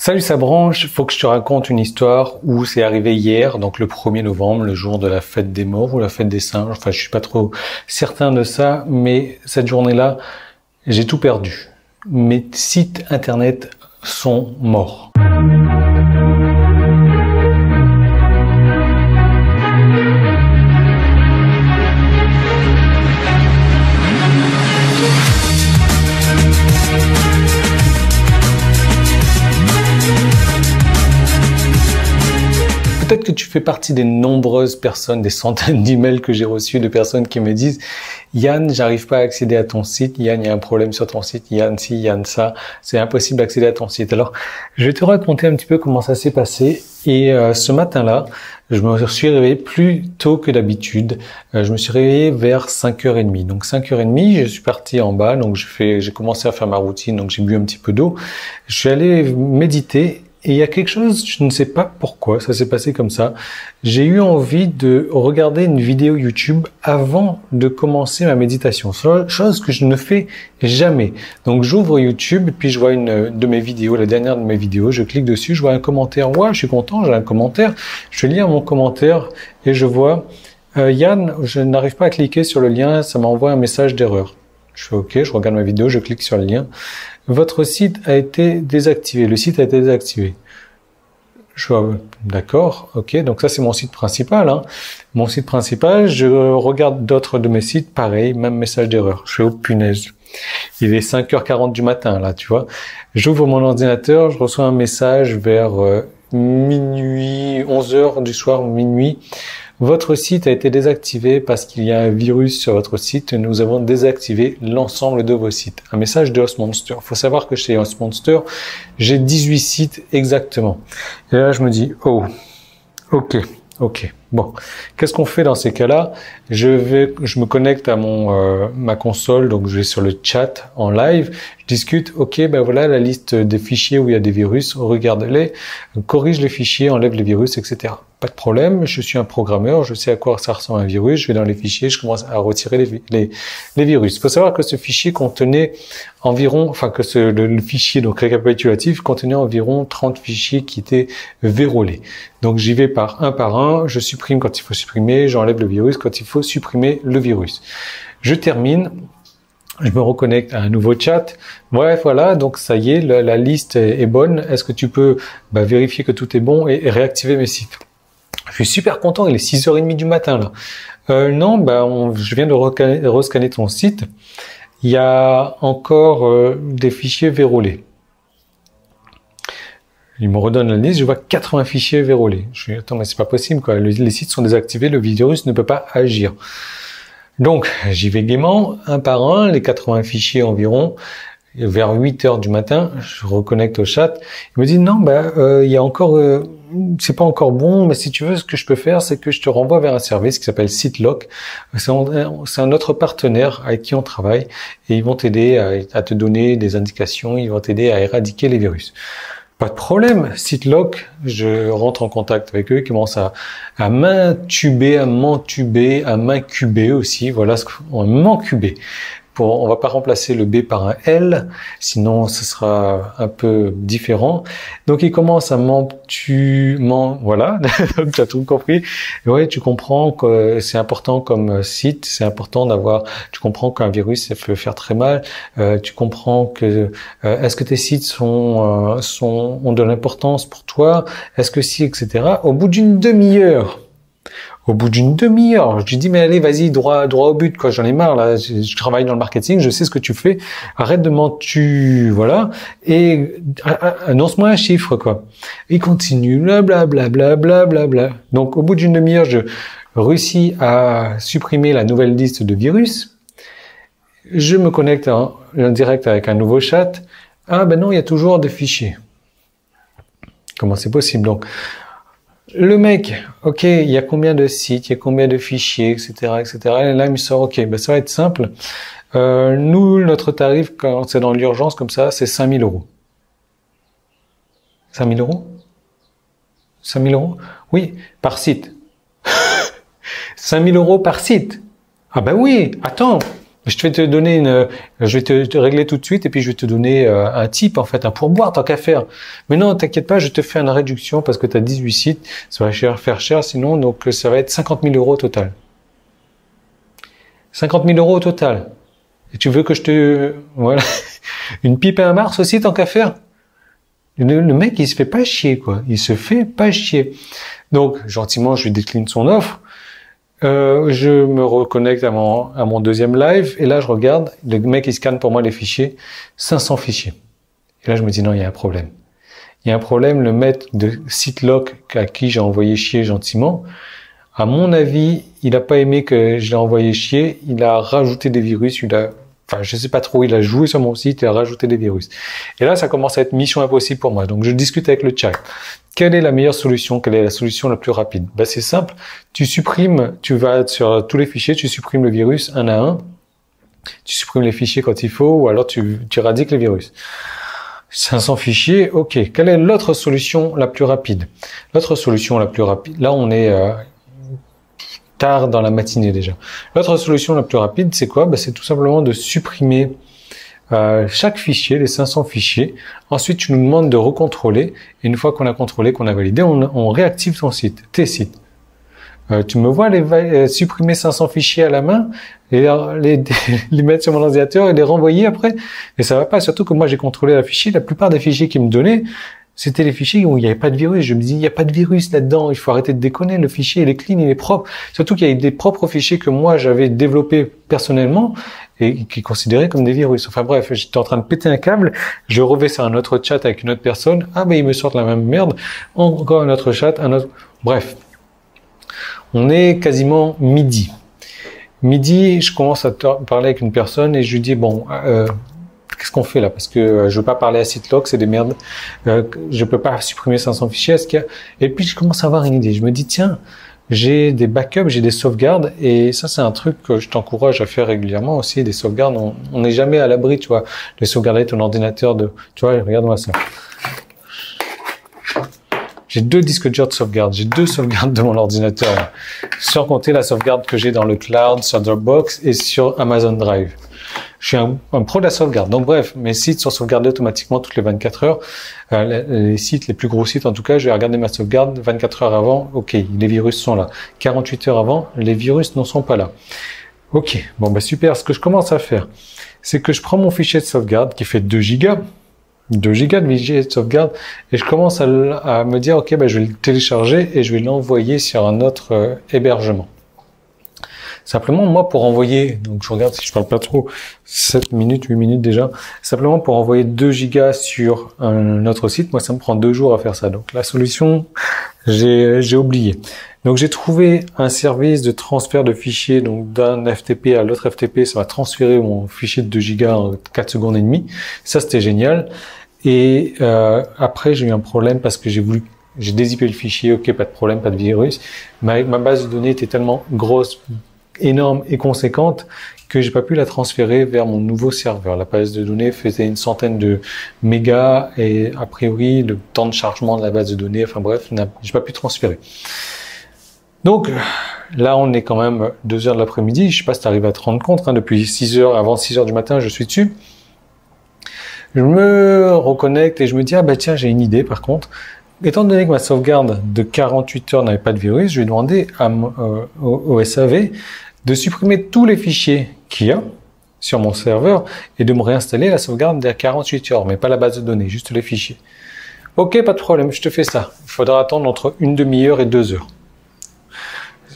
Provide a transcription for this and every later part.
Salut ça branche, faut que je te raconte une histoire où c'est arrivé hier, donc le 1er novembre, le jour de la fête des morts ou la fête des singes. Enfin, je suis pas trop certain de ça, mais cette journée-là, j'ai tout perdu. Mes sites internet sont morts. Peut-être que tu fais partie des nombreuses personnes, des centaines d'emails que j'ai reçus de personnes qui me disent « Yann, j'arrive pas à accéder à ton site. Yann, il y a un problème sur ton site. Yann, ci, Yann, ça. C'est impossible d'accéder à ton site. » Alors, je vais te raconter un petit peu comment ça s'est passé. Et ce matin-là, je me suis réveillé plus tôt que d'habitude. Je me suis réveillé vers 5h30. Donc 5h30, je suis parti en bas. Donc j'ai commencé à faire ma routine. Donc j'ai bu un petit peu d'eau. Je suis allé méditer. Et il y a quelque chose, je ne sais pas pourquoi, ça s'est passé comme ça. J'ai eu envie de regarder une vidéo YouTube avant de commencer ma méditation. Chose que je ne fais jamais. Donc j'ouvre YouTube, puis je vois une de mes vidéos, la dernière de mes vidéos, je clique dessus, je vois un commentaire. Ouais, je suis content, j'ai un commentaire. Je lis mon commentaire et je vois Yann, je n'arrive pas à cliquer sur le lien, ça m'envoie un message d'erreur. Je fais OK, je regarde ma vidéo, je clique sur le lien. Votre site a été désactivé. Le site a été désactivé. Je vois, d'accord, OK. Donc ça, c'est mon site principal. Mon site principal, je regarde d'autres de mes sites, pareil, même message d'erreur. Je fais, oh punaise. Il est 5h40 du matin, là, tu vois. J'ouvre mon ordinateur, je reçois un message vers minuit, 11h du soir, minuit. Votre site a été désactivé parce qu'il y a un virus sur votre site. Nous avons désactivé l'ensemble de vos sites. Un message de Hostmonster. Il faut savoir que chez Hostmonster, j'ai 18 sites exactement. Et là, je me dis, oh, OK. Bon, qu'est-ce qu'on fait dans ces cas-là? Je me connecte à ma console, donc je vais sur le chat en live, je discute, OK, ben voilà la liste des fichiers où il y a des virus, regarde-les, corrige les fichiers, enlève les virus, etc. Pas de problème, je suis un programmeur, je sais à quoi ça ressemble un virus, je vais dans les fichiers, je commence à retirer les virus. Il faut savoir que ce fichier contenait environ, le fichier donc récapitulatif contenait environ 30 fichiers qui étaient vérolés. Donc j'y vais par un, je supprime quand il faut supprimer, j'enlève le virus quand il faut supprimer le virus. Je termine, je me reconnecte à un nouveau chat. Bref, voilà, donc ça y est, la liste est bonne. Est-ce que tu peux vérifier que tout est bon et réactiver mes sites? Je suis super content, il est 6h30 du matin là. Non, je viens de rescanner ton site. Il y a encore des fichiers vérolés. Il me redonne la liste, je vois 80 fichiers vérolés. Je dis, attends, mais c'est pas possible, quoi. Les sites sont désactivés, le virus ne peut pas agir. Donc, j'y vais gaiement, un par un, les 80 fichiers environ. Et vers 8h du matin, je reconnecte au chat. Il me dit, non, il y a encore, c'est pas encore bon, mais si tu veux, ce que je peux faire, c'est que je te renvoie vers un service qui s'appelle SiteLock. C'est un autre partenaire avec qui on travaille et ils vont t'aider à te donner des indications, ils vont t'aider à éradiquer les virus. Pas de problème, SiteLock, je rentre en contact avec eux, ils commencent à m'intuber, à m'entuber, à m'incuber aussi, voilà ce qu'on m'incuber. On va pas remplacer le B par un L, sinon ce sera un peu différent. Donc il commence à voilà, donc tu as tout compris. Ouais, tu comprends que c'est important comme site, c'est important d'avoir, tu comprends qu'un virus ça peut faire très mal, tu comprends que est-ce que tes sites ont de l'importance pour toi, est-ce que si, etc. Au bout d'une demi-heure, je lui dis, mais allez, vas-y, droit au but, quoi, j'en ai marre, là, je travaille dans le marketing, je sais ce que tu fais, arrête de voilà, et annonce-moi un chiffre, quoi. Il continue, blablabla. Donc, au bout d'une demi-heure, je réussis à supprimer la nouvelle liste de virus, je me connecte en direct avec un nouveau chat, non, il y a toujours des fichiers. Comment c'est possible, donc? Le mec, OK, il y a combien de sites, il y a combien de fichiers, etc., etc. Et là, il me sort, OK, ça va être simple. Nous, notre tarif, quand c'est dans l'urgence comme ça, c'est 5 000 €. 5 000 €? 5 000 €? Oui, par site. 5 000 € par site. Ah oui, attends, Je vais te donner je vais te régler tout de suite et puis je vais te donner un tip en fait, un pourboire tant qu'à faire. Mais non, t'inquiète pas, je te fais une réduction parce que tu as 18 sites, ça va faire cher sinon, donc ça va être 50 000 euros au total. 50 000 euros au total. Et tu veux que je te... Voilà. Une pipe et un Mars aussi tant qu'à faire. Le mec, il se fait pas chier, quoi. Il se fait pas chier. Donc, gentiment, je lui décline son offre. Je me reconnecte à mon deuxième live et là je regarde, le mec il scanne pour moi les fichiers, 500 fichiers. Et là je me dis non, il y a un problème. Il y a un problème, le maître de SiteLock à qui j'ai envoyé chier gentiment, à mon avis, il a pas aimé que je l'ai envoyé chier, il a rajouté des virus, je sais pas trop, il a joué sur mon site, il a rajouté des virus. Et là ça commence à être mission impossible pour moi. Donc je discute avec le chat. Quelle est la meilleure solution? Quelle est la solution la plus rapide? Ben, c'est simple. Tu vas sur tous les fichiers, tu supprimes le virus un à un. Tu supprimes les fichiers quand il faut, ou alors tu éradiques les virus. 500 fichiers, ok. Quelle est l'autre solution la plus rapide? L'autre solution la plus rapide, là on est tard dans la matinée déjà. L'autre solution la plus rapide, c'est quoi? Ben, c'est tout simplement de supprimer chaque fichier, les 500 fichiers. Ensuite, tu nous demandes de recontrôler. Et une fois qu'on a contrôlé, qu'on a validé, on réactive ton site, tes sites. Tu me vois supprimer 500 fichiers à la main, et les mettre sur mon ordinateur et les renvoyer après. Et ça va pas. Surtout que moi, j'ai contrôlé la fichier. La plupart des fichiers qu'ils me donnaient, c'était les fichiers où il n'y avait pas de virus. Je me dis, il n'y a pas de virus là-dedans. Il faut arrêter de déconner. Le fichier, il est clean, il est propre. Surtout qu'il y a des propres fichiers que moi, j'avais développés personnellement et qui est considéré comme des virus. Enfin bref, j'étais en train de péter un câble, je revais sur un autre chat avec une autre personne, ah mais ils me sortent la même merde, encore un autre chat, Bref, on est quasiment midi. Midi, je commence à parler avec une personne et je lui dis, bon, qu'est-ce qu'on fait là? Parce que je veux pas parler à SiteLock, c'est des merdes, je peux pas supprimer 500 fichiers, est-ce qu'il y a... Et puis je commence à avoir une idée, je me dis, tiens, j'ai des backups, j'ai des sauvegardes, et ça c'est un truc que je t'encourage à faire régulièrement aussi, des sauvegardes, on n'est jamais à l'abri, tu vois, de sauvegarder ton ordinateur tu vois, regarde-moi ça. J'ai 2 disques durs de sauvegarde, j'ai 2 sauvegardes de mon ordinateur, sans compter la sauvegarde que j'ai dans le cloud, sur Dropbox et sur Amazon Drive. Je suis un pro de la sauvegarde. Donc bref, mes sites sont sauvegardés automatiquement toutes les 24 heures. Les sites, les plus gros sites en tout cas, je vais regarder ma sauvegarde 24 heures avant. Ok, les virus sont là. 48 heures avant, les virus ne sont pas là. Ok, bon bah super. Ce que je commence à faire, c'est que je prends mon fichier de sauvegarde qui fait 2 gigas. 2 gigas de fichier de sauvegarde. Et je commence à me dire, ok, bah je vais le télécharger et je vais l'envoyer sur un autre hébergement. Simplement, moi, pour envoyer, donc je regarde si je parle pas trop, 7 minutes, 8 minutes déjà, simplement pour envoyer 2 gigas sur un autre site, moi, ça me prend 2 jours à faire ça. Donc, la solution, j'ai oublié. Donc, j'ai trouvé un service de transfert de fichiers, donc d'un FTP à l'autre FTP, ça va transférer mon fichier de 2 gigas en 4 secondes et demie. Ça, c'était génial. Et après, j'ai eu un problème parce que j'ai dézippé le fichier, ok, pas de problème, pas de virus. Ma base de données était tellement grosse, énorme et conséquente que j'ai pas pu la transférer vers mon nouveau serveur. La base de données faisait une centaine de mégas et a priori le temps de chargement de la base de données, enfin bref, j'ai pas pu transférer. Donc là on est quand même 2 heures de l'après-midi, je sais pas si tu arrives à te rendre compte, depuis 6 heures, avant 6 heures du matin je suis dessus. Je me reconnecte et je me dis, ah bah tiens, j'ai une idée par contre. Étant donné que ma sauvegarde de 48 heures n'avait pas de virus, je vais demander au SAV de supprimer tous les fichiers qu'il y a sur mon serveur et de me réinstaller la sauvegarde des 48 heures, mais pas la base de données, juste les fichiers. Ok, pas de problème, je te fais ça. Il faudra attendre entre une demi-heure et 2 heures.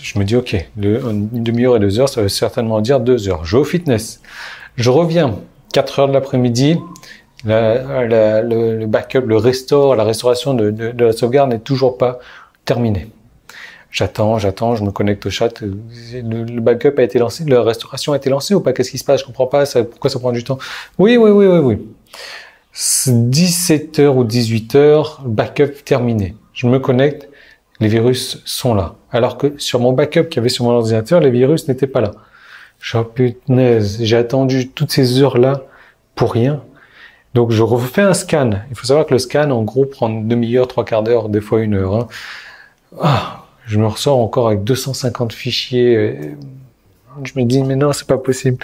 Je me dis, ok, une demi-heure et 2 heures, ça veut certainement dire 2 heures. Je vais au fitness. Je reviens, 4 heures de l'après-midi. Le backup, la restauration de la sauvegarde n'est toujours pas terminée. J'attends, je me connecte au chat. Le backup a été lancé, la restauration a été lancée ou pas? Qu'est-ce qui se passe? Je comprends pas, pourquoi ça prend du temps? Oui. 17h ou 18h, backup terminé. Je me connecte, les virus sont là. Alors que sur mon backup qu'il y avait sur mon ordinateur, les virus n'étaient pas là. Oh punaise, j'ai attendu toutes ces heures-là pour rien. Donc, je refais un scan. Il faut savoir que le scan, en gros, prend une demi-heure, 3/4 d'heure, des fois 1 heure. Je me ressors encore avec 250 fichiers. Je me dis, mais non, c'est pas possible.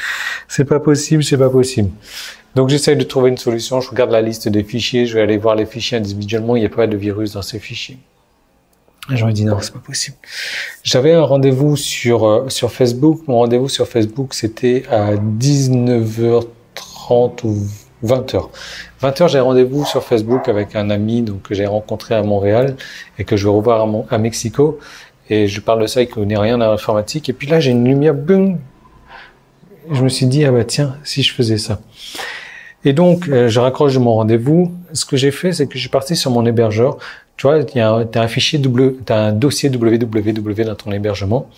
C'est pas possible, c'est pas possible. Donc, j'essaye de trouver une solution. Je regarde la liste des fichiers. Je vais aller voir les fichiers individuellement. Il n'y a pas de virus dans ces fichiers. Et je me dis, non, c'est pas possible. J'avais un rendez-vous sur Facebook. Mon rendez-vous sur Facebook, c'était à 19h30 ou 20h. 20h, j'ai rendez-vous sur Facebook avec un ami donc, que j'ai rencontré à Montréal et que je vais revoir à Mexico. Et je parle de ça, il ne connaît rien à l'informatique. Et puis là, j'ai une lumière, boum. Je me suis dit, ah bah tiens, si je faisais ça. Et donc, je raccroche de mon rendez-vous. Ce que j'ai fait, c'est que je suis parti sur mon hébergeur. Tu vois, t'as un fichier t'as un dossier www dans ton hébergement.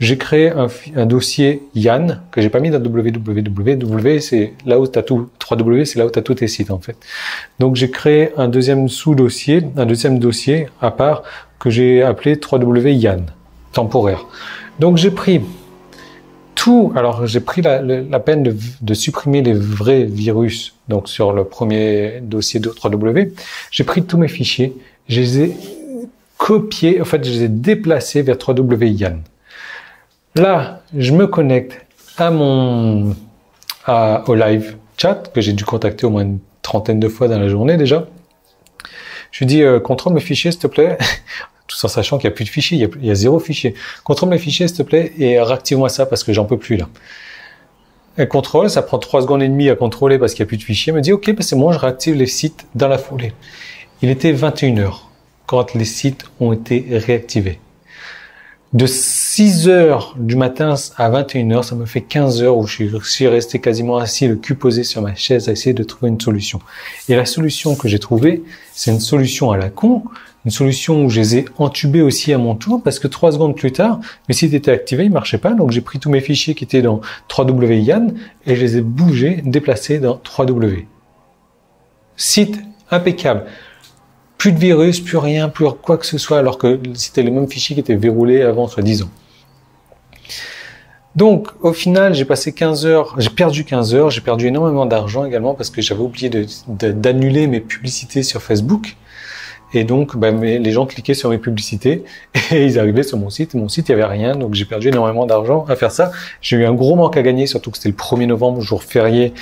J'ai créé un dossier Yann que j'ai pas mis dans www. C'est là où t'as tout, 3W, c'est là où t'as tous tes sites, en fait. Donc, j'ai créé un deuxième sous-dossier, un deuxième dossier à part que j'ai appelé 3W Yann, temporaire. Donc, j'ai pris tout, alors j'ai pris la peine de supprimer les vrais virus, donc sur le premier dossier de 3W. J'ai pris tous mes fichiers, je les ai copiés, en fait, je les ai déplacés vers 3W Yann. Là, je me connecte au live chat, que j'ai dû contacter au moins une trentaine de fois dans la journée déjà. Je lui dis, contrôle mes fichiers, s'il te plaît. Tout en sachant qu'il n'y a plus de fichiers, il y a 0 fichier. Contrôle mes fichiers, s'il te plaît, et réactive-moi ça parce que j'en peux plus là. Elle contrôle, ça prend 3 secondes et demie à contrôler parce qu'il n'y a plus de fichiers. Elle me dit, ok, ben c'est bon, je réactive les sites dans la foulée. Il était 21h quand les sites ont été réactivés. De 6h du matin à 21h, ça me fait 15 heures où je suis resté quasiment assis, le cul posé sur ma chaise à essayer de trouver une solution. Et la solution que j'ai trouvée, c'est une solution à la con, une solution où je les ai entubés aussi à mon tour parce que 3 secondes plus tard, mes sites étaient activés, ils marchaient pas. Donc j'ai pris tous mes fichiers qui étaient dans 3W Yann et je les ai bougés, déplacés dans 3W. Site impeccable. Plus de virus, plus rien, plus quoi que ce soit, alors que c'était les mêmes fichiers qui étaient verrouillés avant, soi-disant. Donc, au final, j'ai passé 15 heures, j'ai perdu 15 heures, j'ai perdu énormément d'argent également parce que j'avais oublié d'annuler mes publicités sur Facebook. Et donc, les gens cliquaient sur mes publicités et ils arrivaient sur mon site. Mon site, il n'y avait rien, donc j'ai perdu énormément d'argent à faire ça. J'ai eu un gros manque à gagner, surtout que c'était le 1er novembre, jour férié.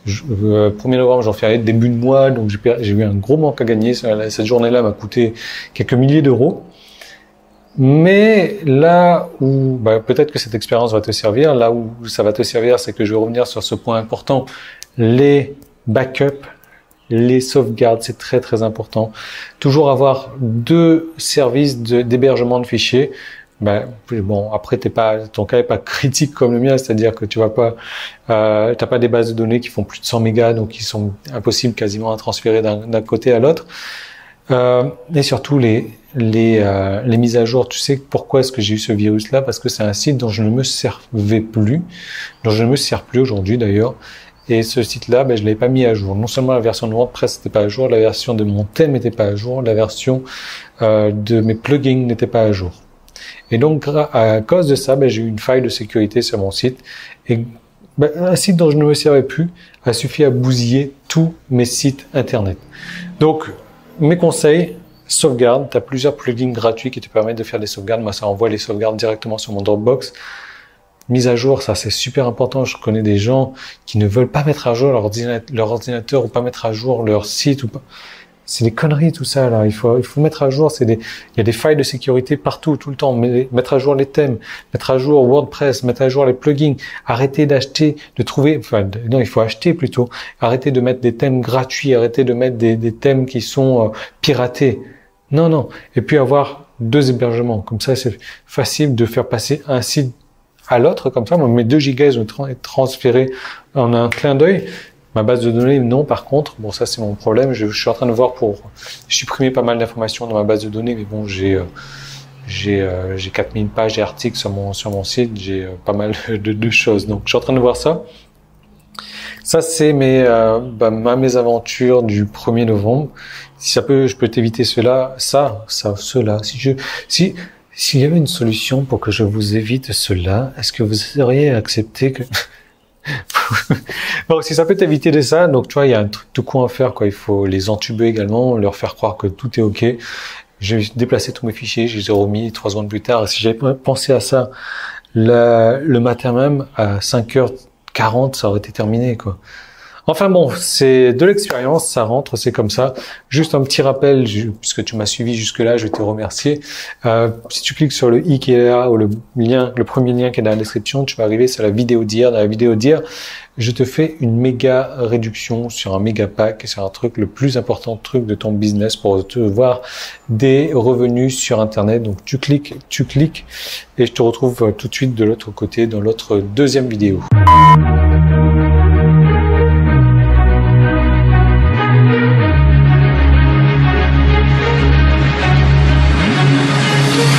1er novembre, j'en férié début de mois, donc j'ai eu un gros manque à gagner. Cette journée-là m'a coûté quelques milliers d'euros. Mais là où, peut-être que cette expérience va te servir, là où ça va te servir, c'est que je vais revenir sur ce point important. Les backups, les sauvegardes, c'est très très important. Toujours avoir 2 services d'hébergement de fichiers. Bon, après ton cas est pas critique comme le mien, c'est-à-dire que tu vas pas, t'as pas des bases de données qui font plus de 100 mégas, donc qui sont impossibles quasiment à transférer d'un côté à l'autre. Et surtout les mises à jour. Tu sais pourquoi est-ce que j'ai eu ce virus-là? Parce que c'est un site dont je ne me servais plus, dont je ne me sers plus aujourd'hui d'ailleurs. Et ce site-là, je l'avais pas mis à jour. Non seulement la version de WordPress n'était pas à jour, la version de mon thème n'était pas à jour, la version de mes plugins n'était pas à jour. Et donc, à cause de ça, j'ai eu une faille de sécurité sur mon site. Et un site dont je ne me servais plus a suffi à bousiller tous mes sites Internet. Donc, mes conseils, sauvegarde. Tu as plusieurs plugins gratuits qui te permettent de faire des sauvegardes. Moi, ça envoie les sauvegardes directement sur mon Dropbox. Mise à jour, ça c'est super important. Je connais des gens qui ne veulent pas mettre à jour leur ordinateur ou pas mettre à jour leur site ou pas. C'est des conneries tout ça là. Il faut mettre à jour. Il y a des failles de sécurité partout, tout le temps. Mettre à jour les thèmes, mettre à jour WordPress, mettre à jour les plugins. Arrêtez d'acheter, non, il faut acheter plutôt. Arrêtez de mettre des thèmes gratuits. Arrêtez de mettre des thèmes qui sont piratés. Non. Et puis avoir 2 hébergements. Comme ça, c'est facile de faire passer un site à l'autre. Comme ça, mes 2 gigas ont été transférés en un clin d'œil. Ma base de données, non, par contre. Bon, ça, c'est mon problème. Je suis en train de voir pour supprimer pas mal d'informations dans ma base de données, mais bon, j'ai 4000 pages et articles sur mon site. J'ai pas mal de choses. Donc, je suis en train de voir ça. Ça, c'est mes aventures du 1er novembre. Si ça peut, je peux t'éviter cela. S'il y avait une solution pour que je vous évite cela, est-ce que vous auriez accepté que... Bon, si ça peut t'éviter de ça, donc tu vois, il y a un truc tout con à faire, quoi. Il faut les entuber également, leur faire croire que tout est ok. J'ai déplacé tous mes fichiers, je les ai remis 3 secondes plus tard. Et si j'avais pensé à ça le matin même, à 5h40, ça aurait été terminé, quoi. Enfin bon, c'est de l'expérience, ça rentre, c'est comme ça. Juste un petit rappel, puisque tu m'as suivi jusque-là, je vais te remercier. Si tu cliques sur le i qui est là, ou le premier lien qui est dans la description, tu vas arriver sur la vidéo d'hier. Dans la vidéo d'hier, je te fais une méga réduction sur un méga pack, sur un truc, le plus important truc de ton business pour te voir des revenus sur Internet. Donc tu cliques, et je te retrouve tout de suite de l'autre côté, dans l'autre deuxième vidéo.